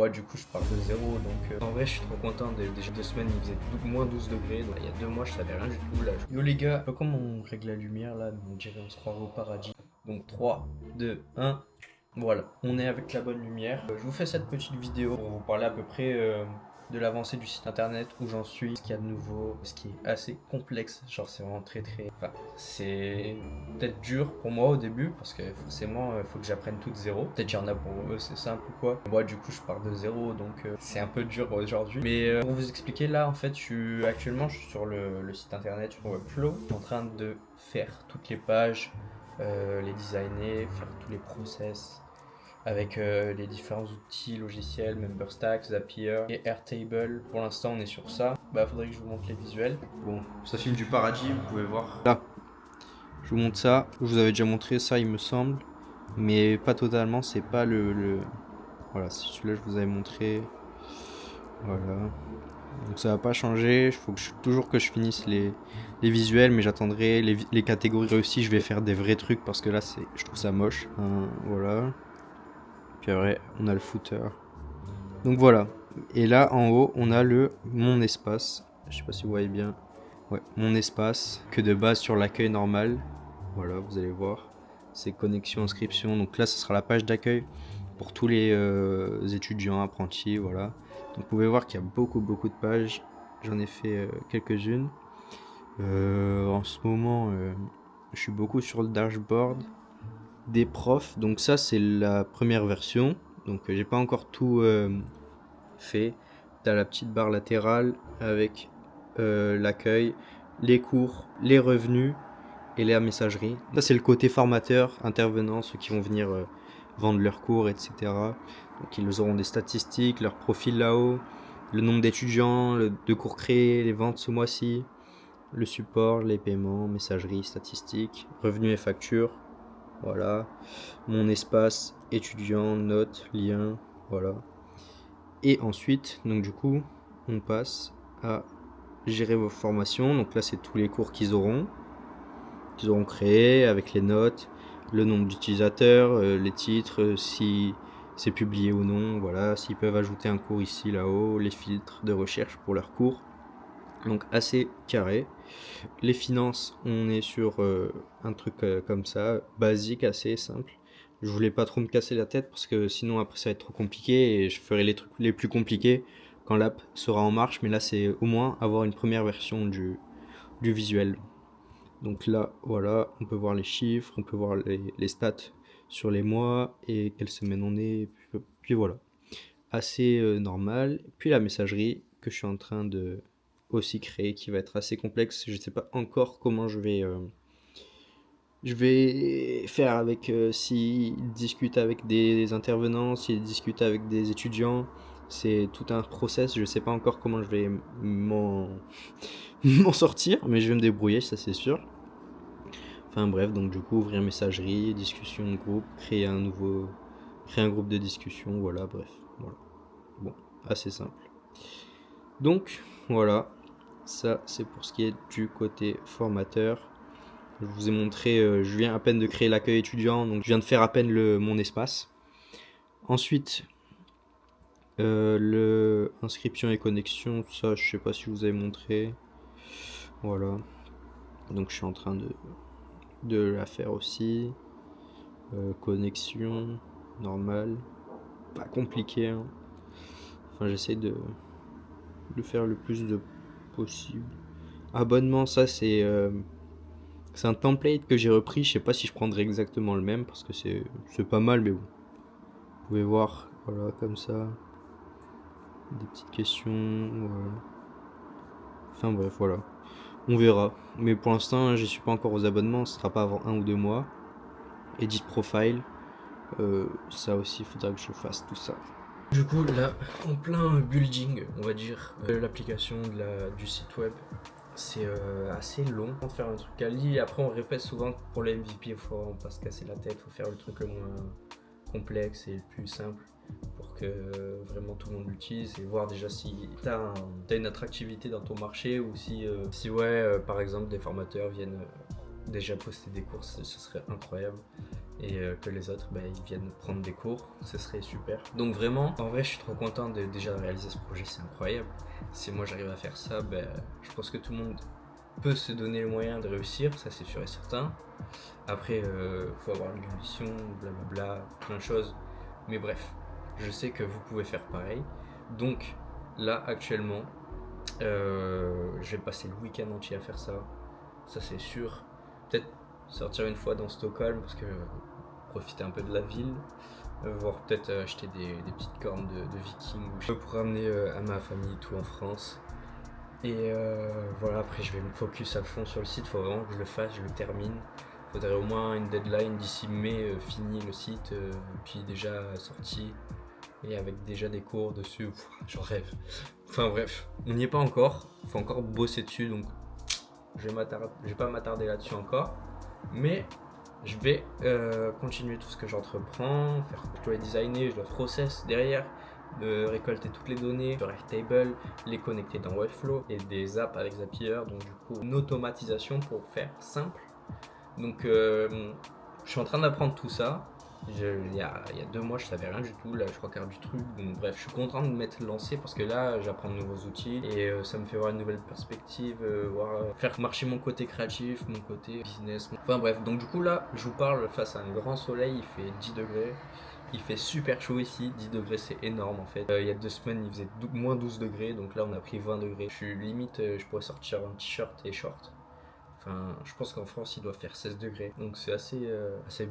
Moi du coup je pars de zéro, donc en vrai je suis trop content. Déjà 2 semaines il faisait moins 12 degrés, donc il y a 2 mois je savais rien du tout là. Yo les gars, pas comme on règle la lumière là, mais on dirait on se croirait au paradis. Donc 3, 2, 1, voilà, on est avec la bonne lumière. Je vous fais cette petite vidéo pour vous parler à peu près de l'avancée du site internet, où j'en suis, ce qu'il y a de nouveau, ce qui est assez complexe. Genre c'est vraiment enfin, c'est peut-être dur pour moi au début, parce que forcément il faut que j'apprenne tout de zéro. Peut-être qu'il y en a pour eux c'est simple ou quoi. Moi du coup je pars de zéro, donc c'est un peu dur aujourd'hui. Mais pour vous expliquer, là en fait je suis sur le site internet, sur Webflow. Je suis en train de faire toutes les pages, les designer, faire tous les process avec les différents outils logiciels, MemberStack, Zapier et Airtable. Pour l'instant, on est sur ça. Bah, faudrait que je vous montre les visuels. Bon, ça filme du paradis, vous pouvez voir. Là, je vous montre ça. Je vous avais déjà montré ça, il me semble, mais pas totalement. C'est pas voilà, c'est celui-là que je vous avais montré. Voilà. Donc ça va pas changer. Il faut toujours que je finisse les visuels, mais j'attendrai les catégories réussies. Je vais faire des vrais trucs parce que là, je trouve ça moche. Voilà. Puis après, on a le footer. Donc voilà. Et là, en haut, on a mon espace. Je sais pas si vous voyez bien. Ouais, mon espace, que de base sur l'accueil normal. Voilà, vous allez voir. C'est connexion, inscription. Donc là, ce sera la page d'accueil pour tous les étudiants, apprentis. Voilà. Donc vous pouvez voir qu'il y a beaucoup de pages. J'en ai fait quelques-unes. En ce moment, je suis beaucoup sur le dashboard des profs. Donc ça, c'est la première version. Donc j'ai pas encore tout fait. T'as la petite barre latérale avec l'accueil, les cours, les revenus et la messagerie. Ça, c'est le côté formateur, intervenants, ceux qui vont venir vendre leurs cours, etc. Donc ils auront des statistiques, leur profil là-haut, le nombre d'étudiants, de cours créés, les ventes ce mois-ci, le support, les paiements, messagerie, statistiques, revenus et factures. Voilà, mon espace étudiant, notes, liens, voilà. Et ensuite, donc du coup, on passe à gérer vos formations. Donc là, c'est tous les cours qu'ils auront créés avec les notes, le nombre d'utilisateurs, les titres, si c'est publié ou non, voilà, s'ils peuvent ajouter un cours ici, là-haut, les filtres de recherche pour leurs cours. Donc assez carré. Les finances, on est sur un truc comme ça, basique, assez simple. Je voulais pas trop me casser la tête parce que sinon après ça va être trop compliqué et je ferai les trucs les plus compliqués quand l'app sera en marche. Mais là, c'est au moins avoir une première version du visuel. Donc là, voilà, on peut voir les chiffres, on peut voir les stats sur les mois et quelle semaine on est. Puis voilà, assez normal. Puis la messagerie que je suis en train de aussi créer, qui va être assez complexe. Je ne sais pas encore comment je vais faire avec s'ils discutent avec des intervenants, s'ils discutent avec des étudiants. C'est tout un process. Je ne sais pas encore comment je vais m'en sortir, mais je vais me débrouiller, ça c'est sûr. Enfin bref, donc du coup, ouvrir messagerie, discussion de groupe, créer un groupe de discussion, voilà, bref. Voilà. Bon, assez simple. Donc, voilà. Ça, c'est pour ce qui est du côté formateur. Je vous ai montré, je viens à peine de créer l'accueil étudiant, donc je viens de faire à peine mon espace. Ensuite, le inscription et connexion, ça, je sais pas si je vous avez montré. Voilà. Donc, je suis en train de la faire aussi. Connexion, normale. Pas compliqué, hein. Enfin, j'essaie de faire le plus de possible. Abonnement, ça, c'est un template que j'ai repris. Je sais pas si je prendrai exactement le même parce que c'est pas mal, mais bon. Vous pouvez voir, voilà, comme ça. Des petites questions, voilà. Enfin bref, voilà. On verra. Mais pour l'instant, je suis pas encore aux abonnements. Ce sera pas avant 1 ou 2 mois. Edit profile. Ça aussi, il faudra que je fasse tout ça. Du coup, là, en plein building, on va dire, l'application du site web, c'est assez long de faire un truc quali. Après, on répète souvent que pour les MVP, il faut pas se casser la tête, il faut faire le truc le moins complexe et le plus simple pour que vraiment tout le monde l'utilise et voir déjà si t'as une attractivité dans ton marché ou si par exemple, des formateurs viennent déjà poster des cours, ce serait incroyable. et que les autres ils viennent prendre des cours, ce serait super. Donc vraiment, en vrai je suis trop content de déjà réaliser ce projet, c'est incroyable. Si moi j'arrive à faire ça, je pense que tout le monde peut se donner le moyen de réussir, ça c'est sûr et certain. Après, faut avoir une ambition, blablabla, plein de choses. Mais bref, je sais que vous pouvez faire pareil. Donc là actuellement, je vais passer le week-end entier à faire ça. Ça c'est sûr. Peut-être sortir une fois dans Stockholm parce que profiter un peu de la ville. Voir peut-être acheter des petites cornes de vikings pour ramener à ma famille tout en France. Et voilà, après je vais me focus à fond sur le site, faut vraiment que je le fasse, je le termine. Faudrait au moins une deadline d'ici mai, fini le site, puis déjà sorti, et avec déjà des cours dessus, j'en rêve. Enfin bref, on n'y est pas encore, faut encore bosser dessus, donc je vais pas m'attarder là-dessus encore. Mais je vais continuer tout ce que j'entreprends, je dois designer, je dois process derrière, de récolter toutes les données sur Airtable, les connecter dans Webflow et des apps avec Zapier, donc du coup une automatisation pour faire simple. Donc je suis en train d'apprendre tout ça. Il y a 2 mois je savais rien du tout, là je crois quart du truc, donc bref je suis content de m'être lancé parce que là j'apprends de nouveaux outils et ça me fait voir une nouvelle perspective, faire marcher mon côté créatif, mon côté business, enfin bref. Donc du coup là je vous parle face à un grand soleil, il fait 10 degrés, il fait super chaud ici, 10 degrés c'est énorme en fait. Il y a 2 semaines il faisait moins 12 degrés, donc là on a pris 20 degrés. Je suis limite, je pourrais sortir un t-shirt et short. Enfin, je pense qu'en France, il doit faire 16 degrés. Donc c'est assez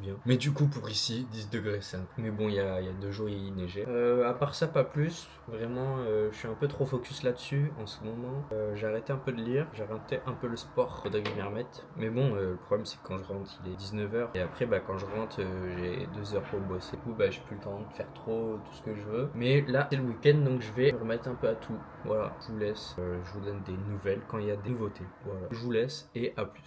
bien. Mais du coup, pour ici, 10 degrés, c'est un peu. Mais bon, il y a 2 jours, il neigeait. À part ça, pas plus. Vraiment, je suis un peu trop focus là-dessus en ce moment. J'ai arrêté un peu de lire. J'ai arrêté un peu le sport. Faudrait que je m'y remette. Mais bon, le problème, c'est que quand je rentre, il est 19h. Et après, quand je rentre, j'ai 2 heures pour bosser. Du coup, j'ai plus le temps de faire trop tout ce que je veux. Mais là, c'est le week-end, donc je vais me remettre un peu à tout. Voilà, je vous laisse. Je vous donne des nouvelles quand il y a des nouveautés. Voilà, je vous laisse et à plus.